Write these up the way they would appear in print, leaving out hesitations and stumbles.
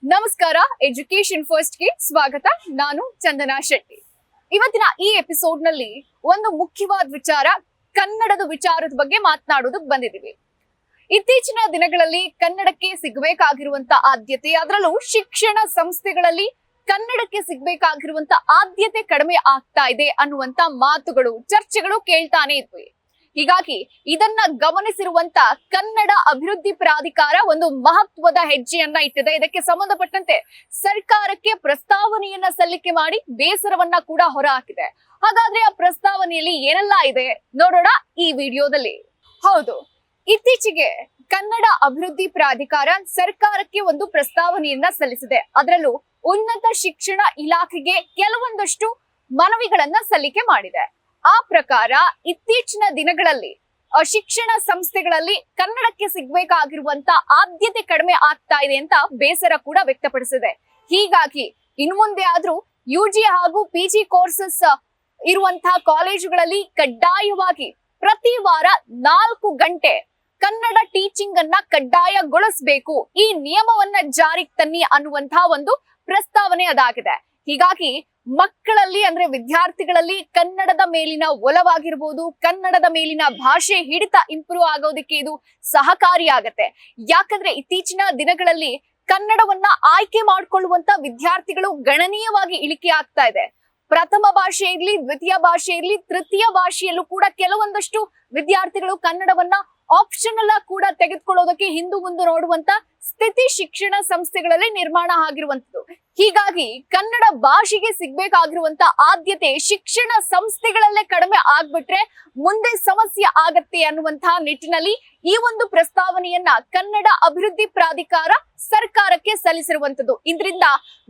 ನಮಸ್ಕಾರ, education first ಗೆ ಸ್ವಾಗತ. ನಾನು ಚಂದನಾ ಶೆಟ್ಟಿ. ಇವತ್ತಿನ ಈ ಎಪಿಸೋಡ್ ನಲ್ಲಿ ಒಂದು ಮುಖ್ಯವಾದ ವಿಚಾರ, ಕನ್ನಡದ ವಿಚಾರದ ಬಗ್ಗೆ ಮಾತನಾಡೋದಕ್ಕೆ ಬಂದಿದ್ದೀವಿ. ಇತ್ತೀಚಿನ ದಿನಗಳಲ್ಲಿ ಕನ್ನಡಕ್ಕೆ ಸಿಗಬೇಕಾಗಿರುವಂತ ಆದ್ಯತೆ, ಅದರಲ್ಲೂ ಶಿಕ್ಷಣ ಸಂಸ್ಥೆಗಳಲ್ಲಿ ಕನ್ನಡಕ್ಕೆ ಸಿಗಬೇಕಾಗಿರುವಂತ ಆದ್ಯತೆ ಕಡಿಮೆ ಆಗ್ತಾ ಇದೆ ಅನ್ನುವಂತ ಮಾತುಗಳು, ಚರ್ಚೆಗಳು ಕೇಳ್ತಾನೆ ಇದ್ವಿ. ಹೀಗಾಗಿ ಇದನ್ನ ಗಮನಿಸಿರುವಂತ ಕನ್ನಡ ಅಭಿವೃದ್ಧಿ ಪ್ರಾಧಿಕಾರ ಒಂದು ಮಹತ್ವದ ಹೆಜ್ಜೆಯನ್ನ ಇಟ್ಟಿದೆ. ಇದಕ್ಕೆ ಸಂಬಂಧಪಟ್ಟಂತೆ ಸರ್ಕಾರಕ್ಕೆ ಪ್ರಸ್ತಾವನೆಯನ್ನ ಸಲ್ಲಿಕೆ ಮಾಡಿ ಬೇಸರವನ್ನ ಕೂಡ ಹೊರಹಾಕಿದೆ. ಹಾಗಾದ್ರೆ ಆ ಪ್ರಸ್ತಾವನೆಯಲ್ಲಿ ಏನೆಲ್ಲ ಇದೆ ನೋಡೋಣ ಈ ವಿಡಿಯೋದಲ್ಲಿ. ಹೌದು, ಇತ್ತೀಚೆಗೆ ಕನ್ನಡ ಅಭಿವೃದ್ಧಿ ಪ್ರಾಧಿಕಾರ ಸರ್ಕಾರಕ್ಕೆ ಒಂದು ಪ್ರಸ್ತಾವನೆಯನ್ನ ಸಲ್ಲಿಸಿದೆ. ಅದರಲ್ಲೂ ಉನ್ನತ ಶಿಕ್ಷಣ ಇಲಾಖೆಗೆ ಕೆಲವೊಂದಷ್ಟು ಮನವಿಗಳನ್ನ ಸಲ್ಲಿಕೆ ಮಾಡಿದೆ. ಆ ಪ್ರಕಾರ ಇತ್ತೀಚಿನ ದಿನಗಳಲ್ಲಿ ಶಿಕ್ಷಣ ಸಂಸ್ಥೆಗಳಲ್ಲಿ ಕನ್ನಡಕ್ಕೆ ಸಿಗಬೇಕಾಗಿರುವಂತ ಆದ್ಯತೆ ಕಡಿಮೆ ಆಗ್ತಾ ಇದೆ ಅಂತ ಬೇಸರ ಕೂಡ ವ್ಯಕ್ತಪಡಿಸಿದೆ. ಹೀಗಾಗಿ ಇನ್ನು ಮುಂದೆ ಆದ್ರೂ ಯುಜಿ ಹಾಗೂ ಪಿಜಿ ಕೋರ್ಸಸ್ ಇರುವಂತಹ ಕಾಲೇಜುಗಳಲ್ಲಿ ಕಡ್ಡಾಯವಾಗಿ ಪ್ರತಿ ವಾರ 4 ಗಂಟೆ ಕನ್ನಡ ಟೀಚಿಂಗ್ ಅನ್ನ ಕಡ್ಡಾಯಗೊಳಿಸಬೇಕು, ಈ ನಿಯಮವನ್ನ ಜಾರಿಗೆ ತನ್ನಿ ಅನ್ನುವಂತಹ ಒಂದು ಪ್ರಸ್ತಾವನೆ ಅದಾಗಿದೆ. ಹೀಗಾಗಿ ಮಕ್ಕಳಲ್ಲಿ ಅಂದ್ರೆ ವಿದ್ಯಾರ್ಥಿಗಳಲ್ಲಿ ಕನ್ನಡದ ಮೇಲಿನ ಒಲವಾಗಿರ್ಬೋದು, ಕನ್ನಡದ ಮೇಲಿನ ಭಾಷೆ ಹಿಡಿತ ಇಂಪ್ರೂವ್ ಆಗೋದಕ್ಕೆ ಇದು ಸಹಕಾರಿಯಾಗತ್ತೆ. ಯಾಕಂದ್ರೆ ಇತ್ತೀಚಿನ ದಿನಗಳಲ್ಲಿ ಕನ್ನಡವನ್ನ ಆಯ್ಕೆ ಮಾಡ್ಕೊಳ್ಳುವಂತ ವಿದ್ಯಾರ್ಥಿಗಳು ಗಣನೀಯವಾಗಿ ಇಳಿಕೆ ಆಗ್ತಾ ಇದೆ. ಪ್ರಥಮ ಭಾಷೆ ಇರ್ಲಿ, ದ್ವಿತೀಯ ಭಾಷೆ ಇರ್ಲಿ, ತೃತೀಯ ಭಾಷೆಯಲ್ಲೂ ಕೂಡ ಕೆಲವೊಂದಷ್ಟು ವಿದ್ಯಾರ್ಥಿಗಳು ಕನ್ನಡವನ್ನ ಆಪ್ಷನಲ್ ಕೂಡ ತೆಗೆದುಕೊಳ್ಳೋದಕ್ಕೆ ಹಿಂದು ಮುಂದೆ ನೋಡುವಂತ ಸ್ಥಿತಿ ಶಿಕ್ಷಣ ಸಂಸ್ಥೆಗಳಲ್ಲಿ ನಿರ್ಮಾಣ ಆಗಿರುವಂತದ್ದು. ಹೀಗಾಗಿ ಕನ್ನಡ ಭಾಷೆಗೆ ಸಿಗ್ಬೇಕಾಗಿರುವಂತ ಆದ್ಯತೆ ಶಿಕ್ಷಣ ಸಂಸ್ಥೆಗಳಲ್ಲೇ ಕಡಿಮೆ ಆಗ್ಬಿಟ್ರೆ ಮುಂದೆ ಸಮಸ್ಯೆ ಆಗತ್ತೆ ಅನ್ನುವಂತಹ ನಿಟ್ಟಿನಲ್ಲಿ ಈ ಒಂದು ಪ್ರಸ್ತಾವನೆಯನ್ನ ಕನ್ನಡ ಅಭಿವೃದ್ಧಿ ಪ್ರಾಧಿಕಾರ ಸರ್ಕಾರಕ್ಕೆ ಸಲ್ಲಿಸಿರುವಂತದ್ದು. ಇದರಿಂದ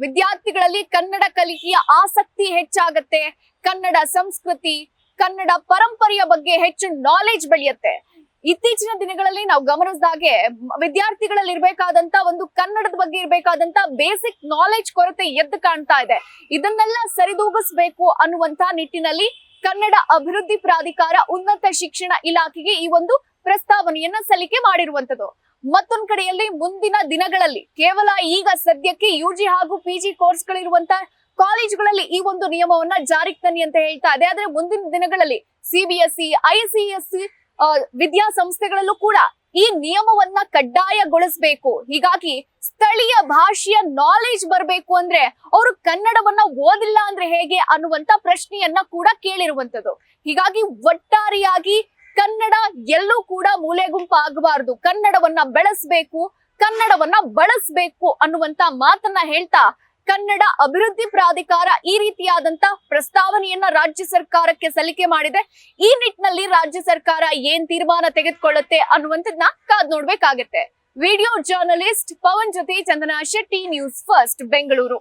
ವಿದ್ಯಾರ್ಥಿಗಳಲ್ಲಿ ಕನ್ನಡ ಕಲಿಕೆಯ ಆಸಕ್ತಿ ಹೆಚ್ಚಾಗತ್ತೆ, ಕನ್ನಡ ಸಂಸ್ಕೃತಿ, ಕನ್ನಡ ಪರಂಪರೆಯ ಬಗ್ಗೆ ಹೆಚ್ಚು ನಾಲೆಜ್ ಬೆಳೆಯುತ್ತೆ. ಇತ್ತೀಚಿನ ದಿನಗಳಲ್ಲಿ ನಾವು ಗಮನಿಸಿದಾಗೆ ವಿದ್ಯಾರ್ಥಿಗಳಲ್ಲಿ ಇರಬೇಕಾದಂತ ಒಂದು ಕನ್ನಡದ ಬಗ್ಗೆ ಇರಬೇಕಾದಂತ ಬೇಸಿಕ್ ನಾಲೆಜ್ ಕೊರತೆ ಎದ್ದು ಕಾಣ್ತಾ ಇದೆ. ಇದನ್ನೆಲ್ಲ ಸರಿದೂಗಿಸಬೇಕು ಅನ್ನುವಂತ ನಿಟ್ಟಿನಲ್ಲಿ ಕನ್ನಡ ಅಭಿವೃದ್ಧಿ ಪ್ರಾಧಿಕಾರ ಉನ್ನತ ಶಿಕ್ಷಣ ಇಲಾಖೆಗೆ ಈ ಒಂದು ಪ್ರಸ್ತಾವನೆಯನ್ನ ಸಲ್ಲಿಕೆ ಮಾಡಿರುವಂತದ್ದು. ಮತ್ತೊಂದ್ ಕಡೆಯಲ್ಲಿ ಮುಂದಿನ ದಿನಗಳಲ್ಲಿ ಕೇವಲ ಈಗ ಸದ್ಯಕ್ಕೆ ಯುಜಿ ಹಾಗೂ ಪಿಜಿ ಕೋರ್ಸ್ಗಳಿರುವಂತ ಕಾಲೇಜುಗಳಲ್ಲಿ ಈ ಒಂದು ನಿಯಮವನ್ನ ಜಾರಿಗೆ ತನ್ನಿ ಅಂತ ಹೇಳ್ತಾ ಇದೆ. ಆದ್ರೆ ಮುಂದಿನ ದಿನಗಳಲ್ಲಿ ಸಿಬಿಎಸ್ಇ, ಐಸಿಎಸ್ಸಿ ವಿದ್ಯಾಸಂಸ್ಥೆಗಳಲ್ಲೂ ಕೂಡ ಈ ನಿಯಮವನ್ನ ಕಡ್ಡಾಯಗೊಳಿಸಬೇಕು. ಹೀಗಾಗಿ ಸ್ಥಳೀಯ ಭಾಷೆಯ ನಾಲೆಜ್ ಬರಬೇಕು ಅಂದ್ರೆ ಅವರು ಕನ್ನಡವನ್ನ ಓದಿಲ್ಲ ಅಂದ್ರೆ ಹೇಗೆ ಅನ್ನುವಂತ ಪ್ರಶ್ನೆಯನ್ನ ಕೂಡ ಕೇಳಿರುವಂತದ್ದು. ಹೀಗಾಗಿ ಒಟ್ಟಾರೆಯಾಗಿ ಕನ್ನಡ ಎಲ್ಲೂ ಕೂಡ ಮೂಲೆಗುಂಪು ಆಗಬಾರದು, ಕನ್ನಡವನ್ನ ಬೆಳೆಸಬೇಕು, ಕನ್ನಡವನ್ನ ಬಳಸಬೇಕು ಅನ್ನುವಂತ ಮಾತನ್ನ ಹೇಳ್ತಾ ಕನ್ನಡ ಅಭಿವೃದ್ಧಿ ಪ್ರಾಧಿಕಾರ ಈ ರೀತಿಯಾದಂತ ಪ್ರಸ್ತಾವನೆಯನ್ನ ರಾಜ್ಯ ಸರ್ಕಾರಕ್ಕೆ ಸಲ್ಲಿಕೆ ಮಾಡಿದೆ. ಈ ನಿಟ್ಟಿನಲ್ಲಿ ರಾಜ್ಯ ಸರ್ಕಾರ ಏನ್ ತೀರ್ಮಾನ ತೆಗೆದುಕೊಳ್ಳುತ್ತೆ ಅನ್ನುವಂಥದ್ದನ್ನ ಕಾದ್ ನೋಡ್ಬೇಕಾಗತ್ತೆ. ವಿಡಿಯೋ ಜರ್ನಲಿಸ್ಟ್ ಪವನ್ ಜೊತೆ ಚಂದನಾ ಶೆಟ್ಟಿ, ನ್ಯೂಸ್ ಫಸ್ಟ್ ಬೆಂಗಳೂರು.